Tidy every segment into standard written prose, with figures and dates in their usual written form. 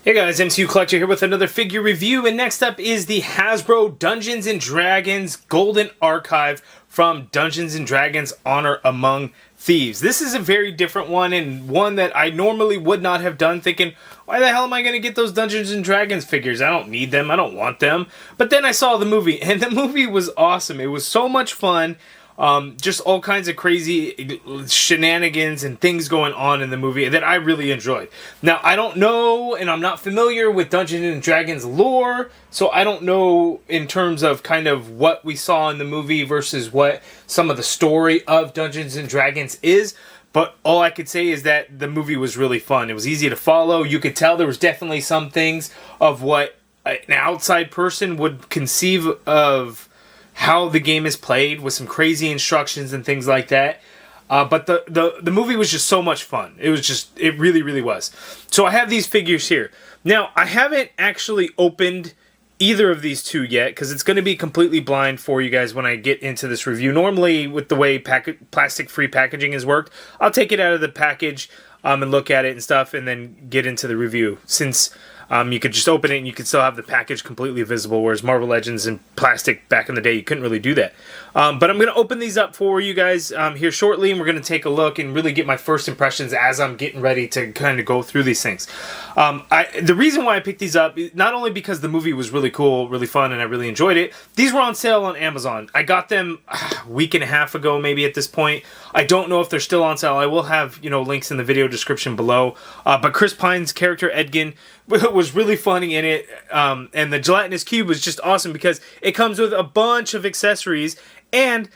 Hey guys, MCU Collector here with another figure review, and next up is the Hasbro Dungeons & Dragons Golden Archive from Dungeons & Dragons Honor Among Thieves. This is a very different one, and one that I normally would not have done, thinking, why the hell am I going to get those Dungeons & Dragons figures? I don't need them, I don't want them. But then I saw the movie, and the movie was awesome. It was so much fun. Just all kinds of crazy shenanigans and things going on in the movie that I really enjoyed. Now, I don't know, and I'm not familiar with Dungeons & Dragons lore, so I don't know in terms of kind of what we saw in the movie versus what some of the story of Dungeons & Dragons is. But all I could say is that the movie was really fun. It was easy to follow. You could tell there was definitely some things of what an outside person would conceive of how the game is played, with some crazy instructions and things like that. But the movie was just so much fun. It really, really was. So I have these figures here. Now, I haven't actually opened either of these two yet, because it's going to be completely blind for you guys when I get into this review. Normally, with the way plastic-free packaging has worked, I'll take it out of the package and look at it and stuff, and then get into the review. Since you could just open it and you could still have the package completely visible, whereas Marvel Legends and plastic back in the day, you couldn't really do that. But I'm going to open these up for you guys here shortly, and we're going to take a look and really get my first impressions as I'm getting ready to kind of go through these things. The reason why I picked these up, not only because the movie was really cool, really fun, and I really enjoyed it, these were on sale on Amazon. I got them a week and a half ago, maybe at this point. I don't know if they're still on sale. I will have, links in the video description below. But Chris Pine's character, EDGIN, was really funny in it, and the gelatinous cube was just awesome because it comes with a bunch of accessories, and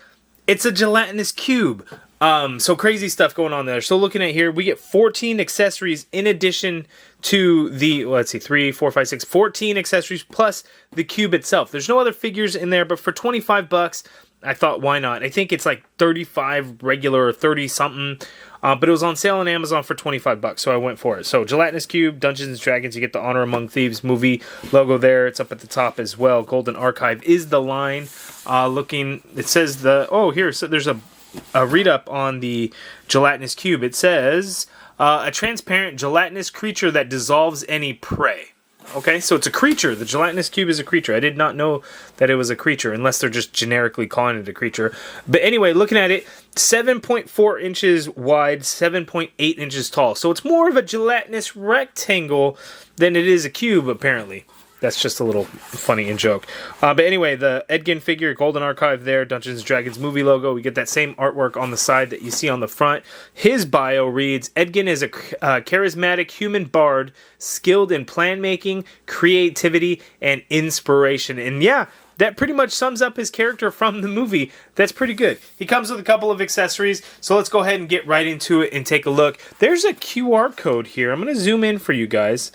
it's a gelatinous cube. So crazy stuff going on there. So looking at here, we get 14 accessories in addition to the, let's see, 3, 4, 5, 6, 14 accessories plus the cube itself. There's no other figures in there, but for 25 bucks, I thought, why not? I think it's like 35 regular or 30 something. But it was on sale on Amazon for 25 bucks, so I went for it. So, Gelatinous Cube, Dungeons & Dragons, you get the Honor Among Thieves movie logo there. It's up at the top as well. Golden Archive is the line. It says so there's a read-up on the Gelatinous Cube. It says, a transparent gelatinous creature that dissolves any prey. Okay, so it's a creature. The gelatinous cube is a creature. I did not know that it was a creature, unless they're just generically calling it a creature. But anyway, looking at it, 7.4 inches wide, 7.8 inches tall. So it's more of a gelatinous rectangle than it is a cube, apparently. That's just a little funny in joke. But anyway, the EDGIN figure, Golden Archive there, Dungeons & Dragons movie logo. We get that same artwork on the side that you see on the front. His bio reads, EDGIN is a charismatic human bard, skilled in plan making, creativity, and inspiration. And yeah, that pretty much sums up his character from the movie. That's pretty good. He comes with a couple of accessories, so let's go ahead and get right into it and take a look. There's a QR code here. I'm going to zoom in for you guys.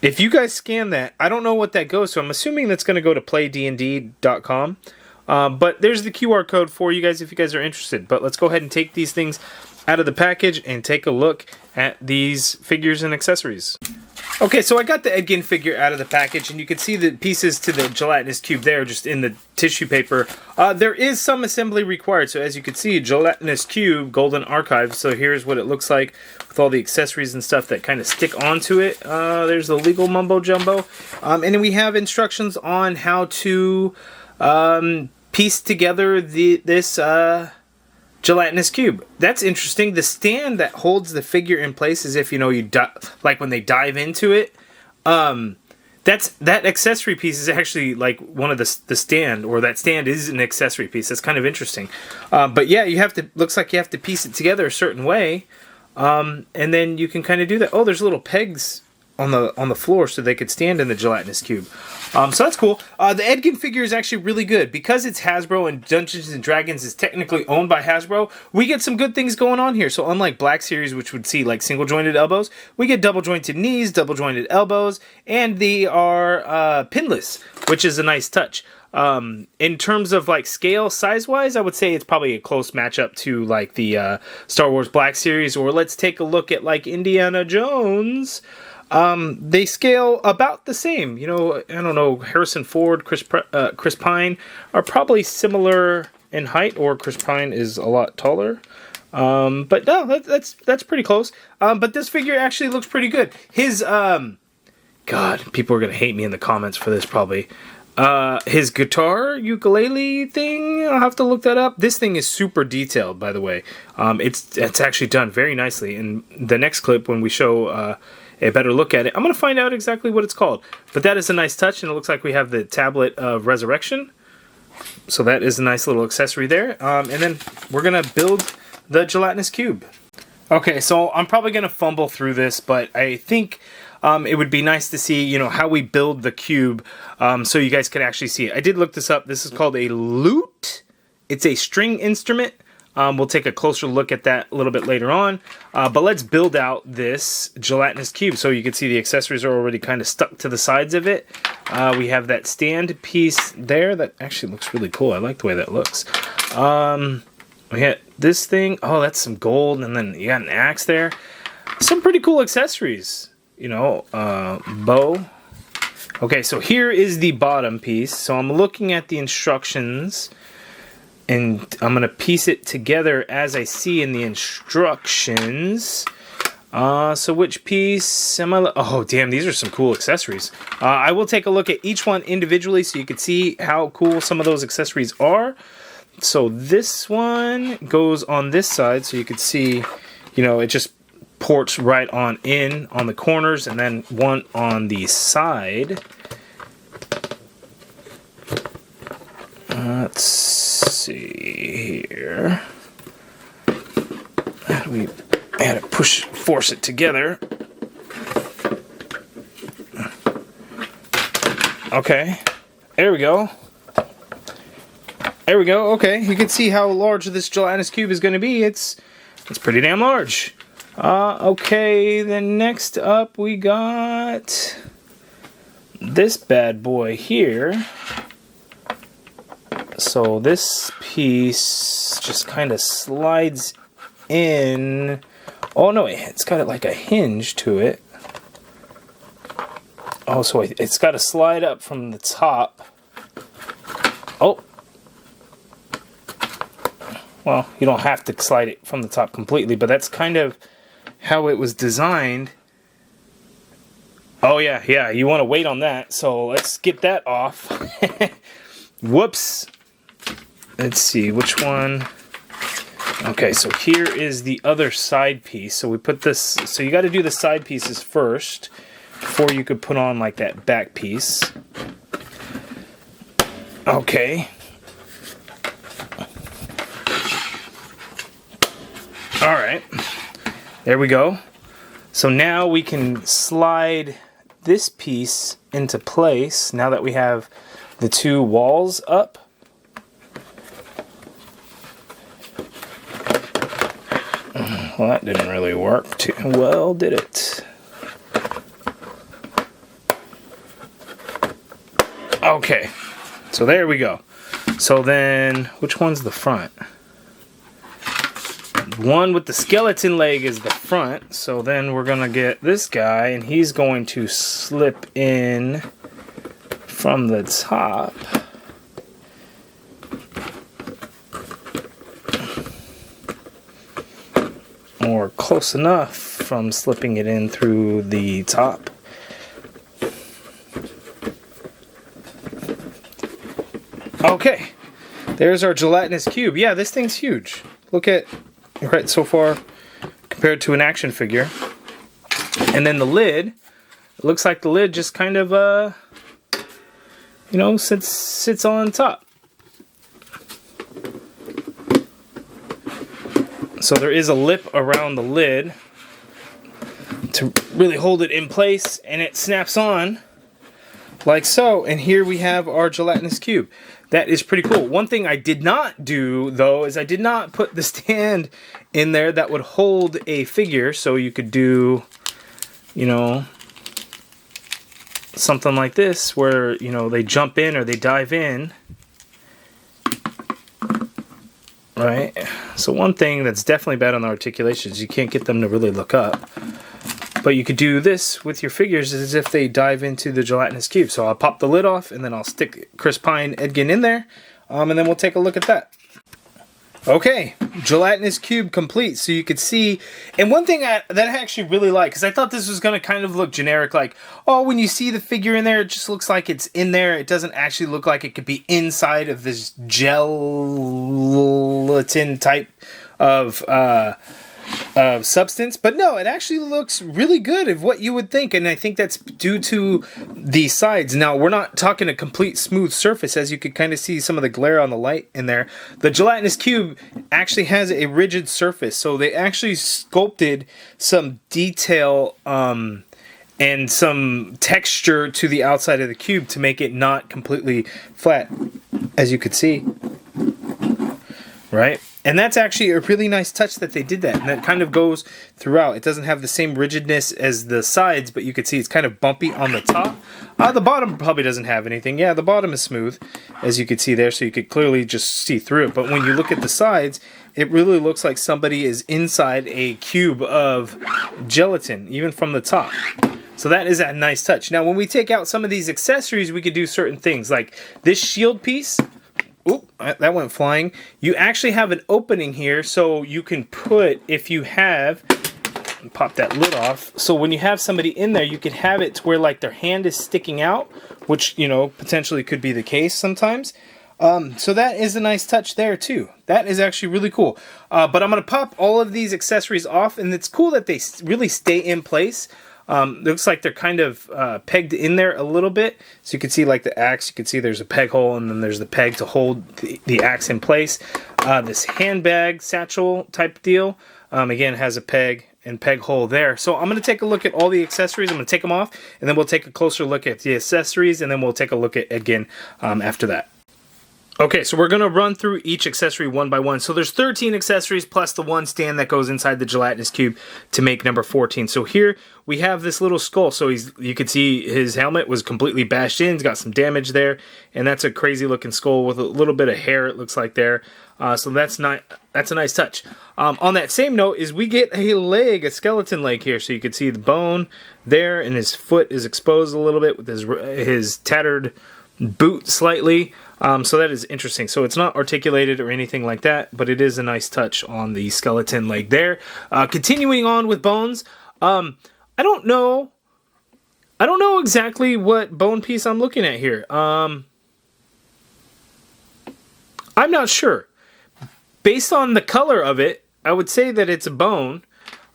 If you guys scan that, I don't know what that goes to. I'm assuming that's going to go to playdnd.com. But there's the QR code for you guys if you guys are interested. But let's go ahead and take these things out of the package and take a look at these figures and accessories. Okay, so I got the EDGIN figure out of the package, and you can see the pieces to the gelatinous cube there just in the tissue paper. There is some assembly required, so as you can see, gelatinous cube, Golden Archive. So here's what it looks like with all the accessories and stuff that kind of stick onto it. There's the legal mumbo-jumbo. And then we have instructions on how to piece together this gelatinous cube. That's interesting. The stand that holds the figure in place, as if like when they dive into it. That accessory piece is actually like one of the stand, or that stand is an accessory piece. That's kind of interesting. But yeah, looks like you have to piece it together a certain way, and then you can kind of do that. Oh, there's little pegs on the floor so they could stand in the gelatinous cube. So that's cool. The EDGIN figure is actually really good. Because it's Hasbro and Dungeons & Dragons is technically owned by Hasbro, we get some good things going on here. So unlike Black Series, which would see like single jointed elbows, we get double jointed knees, double jointed elbows, and they are pinless, which is a nice touch. In terms of like scale size wise, I would say it's probably a close matchup to like the Star Wars Black Series, or let's take a look at like Indiana Jones. They scale about the same. I don't know, Harrison Ford, Chris Pine are probably similar in height, or Chris Pine is a lot taller. But no, that's pretty close. But this figure actually looks pretty good. His God, people are going to hate me in the comments for this probably. His guitar ukulele thing, I'll have to look that up. This thing is super detailed, by the way. It's actually done very nicely. In the next clip, when we show a better look at it, I'm going to find out exactly what it's called. But that is a nice touch, and it looks like we have the Tablet of Resurrection. So that is a nice little accessory there. And then we're going to build the gelatinous cube. Okay, so I'm probably going to fumble through this, but I think it would be nice to see, you know, how we build the cube so you guys can actually see it. I did look this up. This is called a lute. It's a string instrument. We'll take a closer look at that a little bit later on. But let's build out this gelatinous cube. So you can see the accessories are already kind of stuck to the sides of it. We have that stand piece there that actually looks really cool. I like the way that looks. We got this thing. Oh, that's some gold. And then you got an axe there. Some pretty cool accessories. You know, bow. Okay, so here is the bottom piece. So I'm looking at the instructions, and I'm going to piece it together as I see in the instructions. So which piece am I... Oh, damn, these are some cool accessories. I will take a look at each one individually so you can see how cool some of those accessories are. So this one goes on this side, so you can see, you know, it just ports right on in on the corners, and then one on the side. Let's see here. How do we had to force it together? Okay, there we go. There we go. Okay, you can see how large this gelatinous cube is going to be. It's pretty damn large. Okay, then next up we got this bad boy here. So this piece just kind of slides in. Oh no, it's got like a hinge to it. Oh, so it's got to slide up from the top. Oh. Well, you don't have to slide it from the top completely, but that's kind of how it was designed. Oh yeah, you want to wait on that, so let's get that off. Whoops. Let's see, which one? Okay, so here is the other side piece. So we put this, so you got to do the side pieces first before you could put on like that back piece. Okay. Alright, there we go. So now we can slide this piece into place now that we have the two walls up. Well, that didn't really work too well, did it? Okay, so there we go. So then, which one's the front? One with the skeleton leg is the front, so then we're gonna get this guy, and he's going to slip in from the top. Or close enough from slipping it in through the top. Okay, there's our gelatinous cube. Yeah, this thing's huge. Look at right so far compared to an action figure. And then the lid, it looks like the lid just kind of you know, sits on top. So there is a lip around the lid to really hold it in place, and it snaps on like so. And here we have our gelatinous cube. That is pretty cool. One thing I did not do, though, is I did not put the stand in there that would hold a figure, so you could do, you know, something like this where, you know, they jump in or they dive in. Right? So one thing that's definitely bad on the articulation is you can't get them to really look up. But you could do this with your figures as if they dive into the gelatinous cube. So I'll pop the lid off, and then I'll stick Chris Pine EDGIN in there, and then we'll take a look at that. Okay, gelatinous cube complete. So you could see, and one thing that I actually really like, because I thought this was going to kind of look generic, like, oh, when you see the figure in there, it just looks like it's in there. It doesn't actually look like it could be inside of this gelatin type of substance, but no, it actually looks really good of what you would think, and I think that's due to the sides. Now, we're not talking a complete smooth surface, as you could kind of see some of the glare on the light in there. The gelatinous cube actually has a rigid surface, so they actually sculpted some detail and some texture to the outside of the cube to make it not completely flat, as you could see, right? And that's actually a really nice touch that they did that. And that kind of goes throughout. It doesn't have the same rigidness as the sides, but you can see it's kind of bumpy on the top. The bottom probably doesn't have anything. Yeah, the bottom is smooth, as you could see there, so you could clearly just see through it. But when you look at the sides, it really looks like somebody is inside a cube of gelatin, even from the top. So that is a nice touch. Now, when we take out some of these accessories, we could do certain things. Like this shield piece. Oop, that went flying. You actually have an opening here, so you can put, if you have, pop that lid off, so when you have somebody in there, you could have it to where like their hand is sticking out, which, you know, potentially could be the case sometimes. So that is a nice touch there too. That is actually really cool. But I'm going to pop all of these accessories off, and it's cool that they really stay in place. Looks like they're kind of pegged in there a little bit. So you can see like the axe, you can see there's a peg hole, and then there's the peg to hold the axe in place. This handbag satchel type deal, again, has a peg and peg hole there. So I'm going to take a look at all the accessories. I'm going to take them off, and then we'll take a closer look at the accessories, and then we'll take a look at again after that. Okay, so we're going to run through each accessory one by one. So there's 13 accessories plus the one stand that goes inside the gelatinous cube to make number 14. So here we have this little skull. So you can see his helmet was completely bashed in. He's got some damage there. And that's a crazy looking skull with a little bit of hair, it looks like there. So that's a nice touch. On that same note is we get a leg, a skeleton leg here. So you can see the bone there, and his foot is exposed a little bit with his tattered boot slightly. So that is interesting. So it's not articulated or anything like that, but it is a nice touch on the skeleton leg there. Continuing on with bones, I don't know exactly what bone piece I'm looking at here. I'm not sure. Based on the color of it, I would say that it's a bone,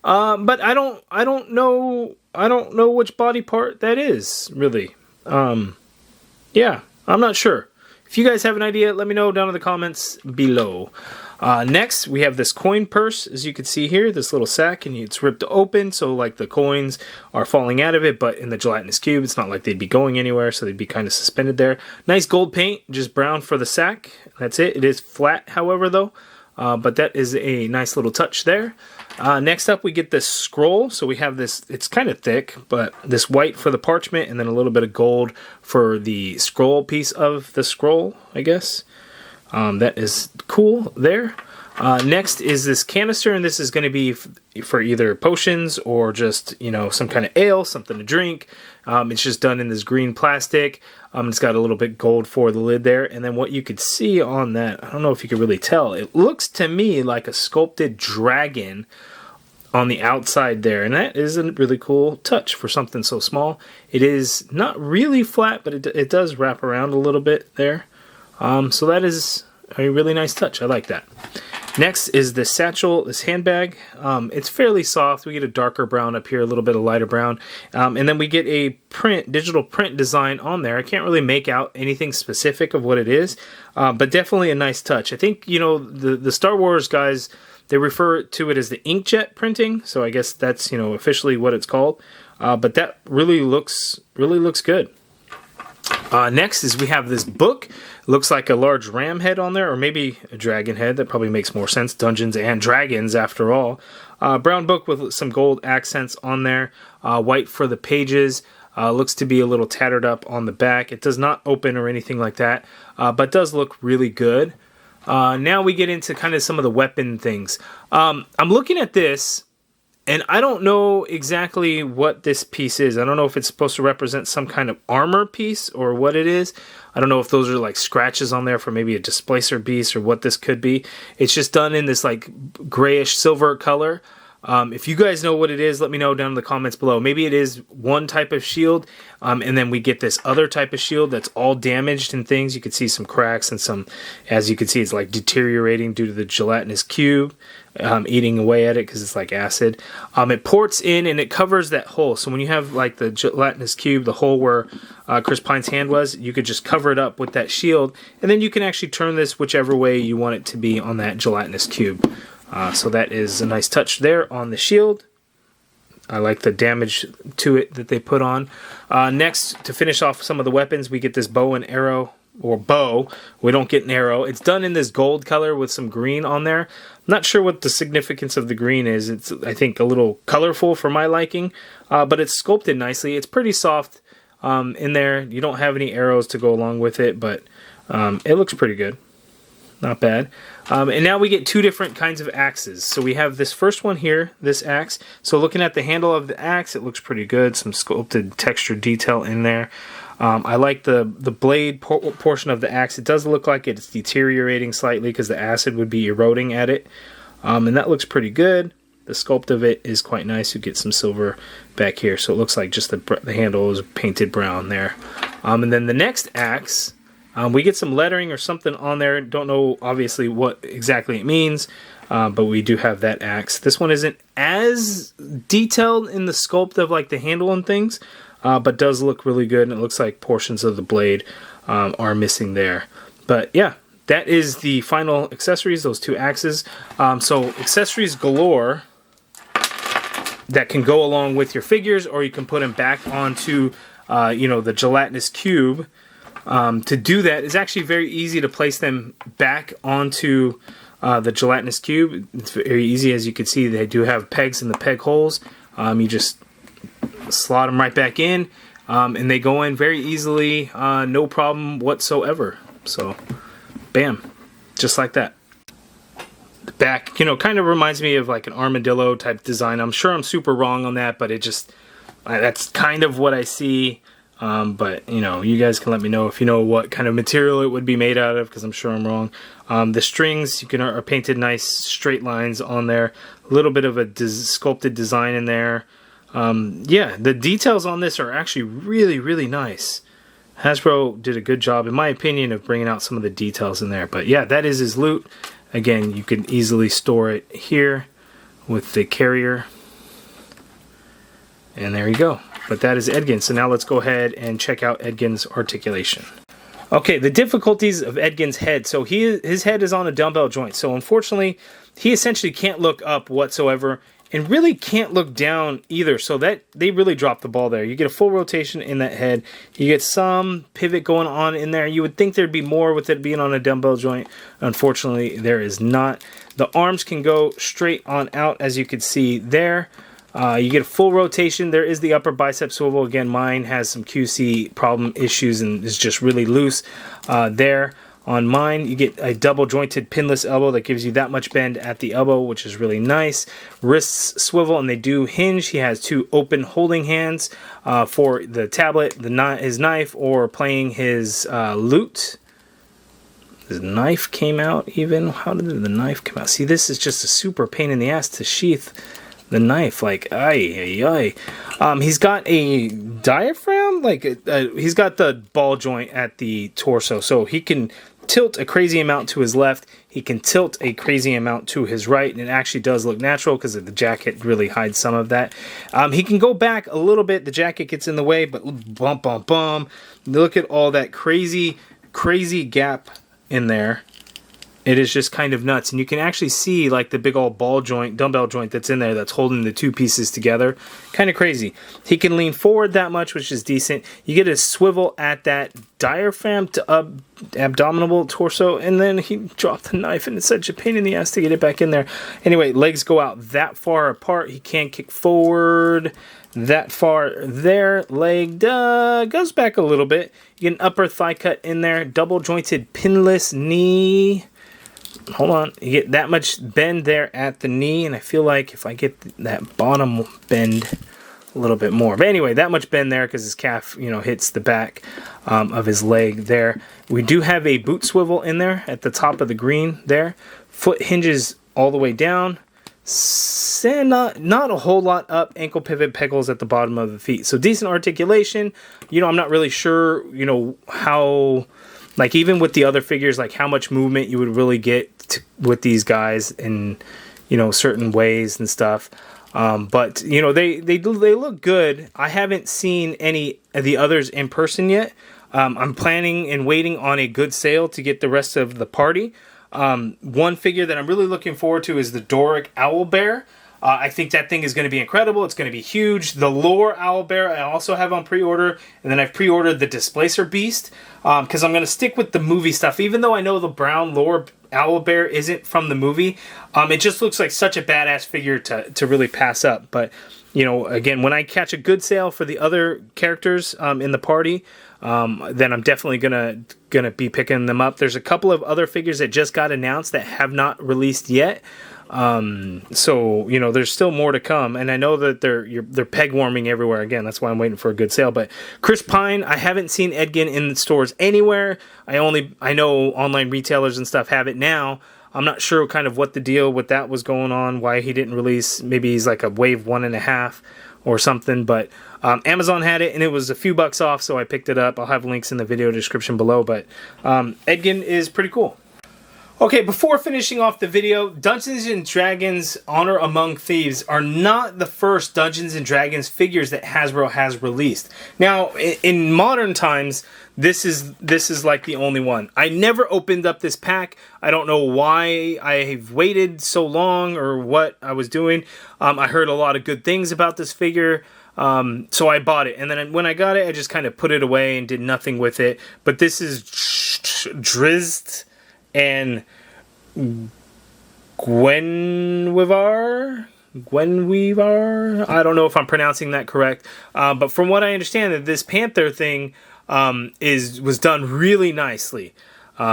but I don't know which body part that is really. Yeah, I'm not sure. If you guys have an idea, let me know down in the comments below. Next, we have this coin purse, as you can see here, this little sack, and it's ripped open, so like the coins are falling out of it, but in the gelatinous cube, it's not like they'd be going anywhere, so they'd be kind of suspended there. Nice gold paint, just brown for the sack. That's it. It is flat, however, though, but that is a nice little touch there. Next up, we get this scroll. So we have this, it's kind of thick, but this white for the parchment, and then a little bit of gold for the scroll piece of the scroll, I guess. That is cool there. Next is this canister, and this is going to be for either potions or just, you know, some kind of ale, something to drink. It's just done in this green plastic. It's got a little bit gold for the lid there. And then what you could see on that, I don't know if you could really tell, it looks to me like a sculpted dragon on the outside there. And that is a really cool touch for something so small. It is not really flat, but it does wrap around a little bit there. So that is a really nice touch. I like that. Next is this satchel, this handbag. It's fairly soft. We get a darker brown up here, a little bit of lighter brown. And then we get a digital print design on there. I can't really make out anything specific of what it is, but definitely a nice touch. I think, you know, the Star Wars guys, they refer to it as the inkjet printing. So I guess that's, you know, officially what it's called. But that really looks good. Next is we have this book. Looks like a large ram head on there, or maybe a dragon head. That probably makes more sense. Dungeons and Dragons, after all. Brown book with some gold accents on there. White for the pages. Looks to be a little tattered up on the back. It does not open or anything like that, but does look really good. Now we get into kind of some of the weapon things. I'm looking at this, And I don't know exactly what this piece is. I don't know if it's supposed to represent some kind of armor piece or what it is. I don't know if those are like scratches on there for maybe a displacer piece or what this could be. It's just done in this like grayish silver color. If you guys know what it is, let me know down in the comments below. Maybe it is one type of shield, and then we get this other type of shield that's all damaged and things. You can see some cracks and some, as you can see, it's like deteriorating due to the gelatinous cube eating away at it because it's like acid. It ports in and it covers that hole. So when you have like the gelatinous cube, the hole where Chris Pine's hand was, you could just cover it up with that shield, and then you can actually turn this whichever way you want it to be on that gelatinous cube. So that is a nice touch there on the shield. I like the damage to it that they put on. Next, to finish off some of the weapons, we get this bow and arrow, or bow. We don't get an arrow. It's done in this gold color with some green on there. I'm not sure what the significance of the green is. It's, I think, a little colorful for my liking, but it's sculpted nicely. It's pretty soft in there. You don't have any arrows to go along with it, but it looks pretty good. Not bad. And now we get two different kinds of axes. So we have this first one here, this axe. So looking at the handle of the axe, it looks pretty good. Some sculpted texture detail in there. I like the blade portion of the axe. It does look like it's deteriorating slightly because the acid would be eroding at it. And that looks pretty good. The sculpt of it is quite nice. You get some silver back here. So it looks like just the handle is painted brown there. And then the next axe, we get some lettering or something on there. Don't know, obviously, what exactly it means, but we do have that axe. This one isn't as detailed in the sculpt of like the handle and things, but does look really good, and it looks like portions of the blade are missing there. But yeah, that is the final accessories, those two axes. So accessories galore that can go along with your figures, or you can put them back onto the gelatinous cube. To do that, it's actually very easy to place them back onto the gelatinous cube. It's very easy. As you can see, they do have pegs in the peg holes. You just slot them right back in, and they go in very easily, no problem whatsoever. So, bam, just like that. The back, kind of reminds me of like an armadillo type design. I'm sure I'm super wrong on that, but it just, that's kind of what I see. But you guys can let me know if you know what kind of material it would be made out of, because I'm sure I'm wrong. The strings are painted nice straight lines on there, a little bit of a sculpted design in there. Yeah, the details on this are actually really, really nice. Hasbro did a good job, in my opinion, of bringing out some of the details in there. But yeah, that is his loot. Again, you can easily store it here with the carrier. And there you go. But that is EDGIN. So now let's go ahead and check out EDGIN's articulation. Okay, the difficulties of EDGIN's head. So his head is on a dumbbell joint. So unfortunately, he essentially can't look up whatsoever, and really can't look down either. So that they really dropped the ball there. You get a full rotation in that head. You get some pivot going on in there. You would think there'd be more with it being on a dumbbell joint. Unfortunately, there is not. The arms can go straight on out, as you can see there. You get a full rotation. There is the upper bicep swivel. Again, mine has some QC problem issues and is just really loose there. On mine, you get a double jointed pinless elbow that gives you that much bend at the elbow, which is really nice. Wrists swivel and they do hinge. He has two open holding hands for the tablet, his knife, or playing his lute. His knife came out even. How did the knife come out? See, this is just a super pain in the ass to sheath the knife, like, he's got a diaphragm, like, he's got the ball joint at the torso, so he can tilt a crazy amount to his left, he can tilt a crazy amount to his right, and it actually does look natural because the jacket really hides some of that. He can go back a little bit, the jacket gets in the way, but bum, bum, bum. Look at all that crazy gap in there. It is just kind of nuts, and you can actually see like the big old ball joint, dumbbell joint that's in there that's holding the two pieces together. Kind of crazy. He can lean forward that much, which is decent. You get a swivel at that diaphragm to abdominal torso, and then he dropped the knife, and it's such a pain in the ass to get it back in there. Anyway, legs go out that far apart. He can't kick forward that far there. Leg goes back a little bit. You get an upper thigh cut in there. Double jointed pinless knee. hold on. You get that much bend there at the knee, and I feel like if I get that bottom bend a little bit more. But anyway, that much bend there because his calf, you know, hits the back of his leg there. We do have a boot swivel in there at the top of the green there. Foot hinges all the way down. Not a whole lot up. Ankle pivot pegals at the bottom of the feet. So decent articulation. You know, I'm not really sure, you know, how, like even with the other figures, like how much movement you would really get with these guys in, you know, certain ways and stuff. But, you know, they look good. I haven't seen any of the others in person yet. I'm planning and waiting on a good sale to get the rest of the party. One figure that I'm really looking forward to is the Doric Owlbear. I think that thing is going to be incredible. It's going to be huge. The Lore Owlbear I also have on pre-order. And then I've pre-ordered the Displacer Beast. Because I'm going to stick with the movie stuff. Even though I know the brown Lore Owlbear isn't from the movie. It just looks like such a badass figure to really pass up. But, you know, again, when I catch a good sale for the other characters in the party, then I'm definitely gonna be picking them up. There's a couple of other figures that just got announced that have not released yet. So, you know, there's still more to come, and I know that they're peg warming everywhere again. That's why I'm waiting for a good sale. But Chris Pine, I haven't seen EDGIN in the stores anywhere. I know online retailers and stuff have it now. I'm not sure kind of what the deal with that was going on, why he didn't release. Maybe he's like a wave 1.5 or something, but Amazon had it and it was a few bucks off, so I picked it up. I'll have links in the video description below, but EDGIN is pretty cool. Okay, before finishing off the video, Dungeons & Dragons Honor Among Thieves are not the first Dungeons & Dragons figures that Hasbro has released. Now, in modern times, this is like the only one. I never opened up this pack. I don't know why I've waited so long or what I was doing. I heard a lot of good things about this figure. So I bought it, and then when I got it, I just kind of put it away and did nothing with it. But this is Drizzt and Gwenweaver. I don't know if I'm pronouncing that correct, but from what I understand, that this Panther thing was done really nicely.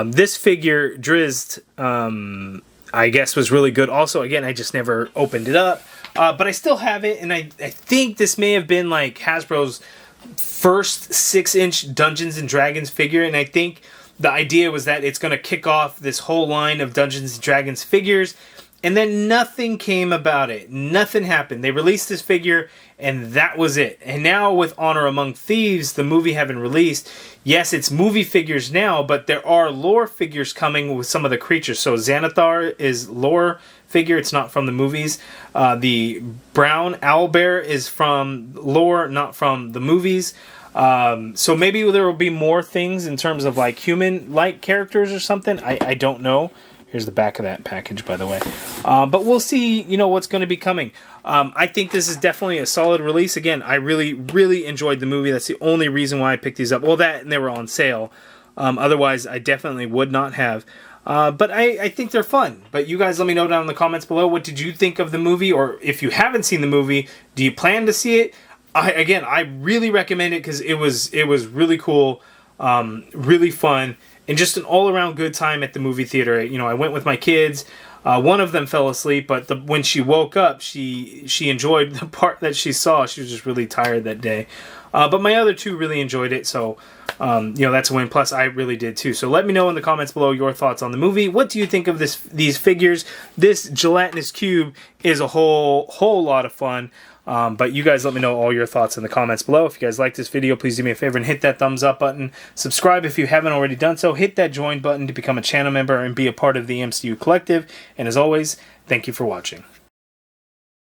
This figure, Drizzt, I guess was really good. Also, again, I just never opened it up, but I still have it, and I think this may have been like Hasbro's first 6-inch Dungeons & Dragons figure, and I think the idea was that it's going to kick off this whole line of Dungeons & Dragons figures, and then nothing came about it. Nothing happened. They released this figure, and that was it. And now with Honor Among Thieves, the movie having released, yes, it's movie figures now, but there are lore figures coming with some of the creatures. So Xanathar is lore figure. It's not from the movies. The brown owlbear is from lore, not from the movies. So maybe there will be more things in terms of like human-like characters or something. I don't know. Here's the back of that package, by the way. But we'll see, you know, what's going to be coming. I think this is definitely a solid release. Again, I really, really enjoyed the movie. That's the only reason why I picked these up. Well, that and they were on sale. Otherwise, I definitely would not have. But I think they're fun. But you guys let me know down in the comments below. What did you think of the movie? Or if you haven't seen the movie, do you plan to see it? I really recommend it because it was really cool, really fun, and just an all-around good time at the movie theater. You know, I went with my kids. One of them fell asleep, but when she woke up, she enjoyed the part that she saw. She was just really tired that day. But my other two really enjoyed it, so you know, that's a win. Plus, I really did too. So let me know in the comments below your thoughts on the movie. What do you think of these figures? This gelatinous cube is a whole lot of fun. But you guys let me know all your thoughts in the comments below. If you guys like this video, please do me a favor and hit that thumbs up button. Subscribe if you haven't already done so. Hit that join button to become a channel member and be a part of the MCU Collective. And as always, thank you for watching.